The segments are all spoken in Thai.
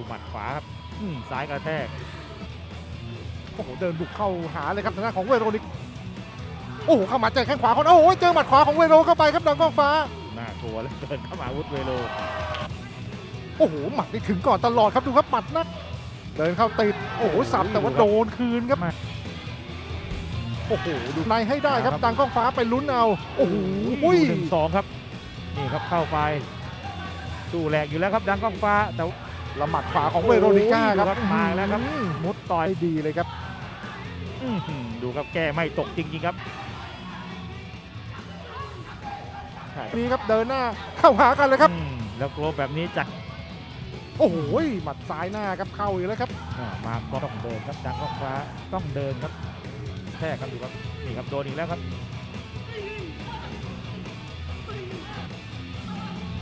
หมัดขวาครับซ้ายกระแทกโอ้โหเดินบุกเข้าหาเลยครับทางด้านของเวโรนิกโอ้โหเข้ามาเจอแข้งขวาของโอ้โหเจอหมัดขวาของเวโรเข้าไปครับดังกล้องฟ้าน่ากลัวแล้วเดินเข้ามาอาวุธเวโรโอ้โหหมัดนี่ถึงก่อนตลอดครับดูครับหมัดนักเดินเข้าติดโอ้โหสับแต่ว่าโดนคืนครับโอ้โหดูในให้ได้ครับดังกล้องฟ้าไปลุ้นเอาโอ้โห1-2ครับนี่ครับเข้าไปสู้แหลกอยู่แล้วครับดังกล้องฟ้าแต่ละหมัดขวาของเวโรนิก้าครับมาแล้วครับมุดต่อยดีเลยครับดูครับแก้ไม่ตกจริงๆครับนี่ครับเดินหน้าเข้าหากันเลยครับแล้วโกลบแบบนี้จัดโอ้โหหมัดซ้ายหน้าครับเข้าอีกแล้วครับมาก็ต้องเดินครับดังกล้องฟ้าต้องเดินครับแท้ครับดูครับนี่ครับโดนอีกแล้วครับ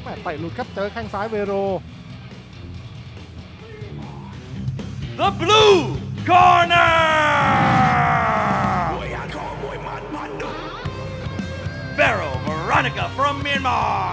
แม่ไปหลุดครับเจอแข้งซ้ายเวโร The Blue Corner Pharaoh Veronica from Myanmar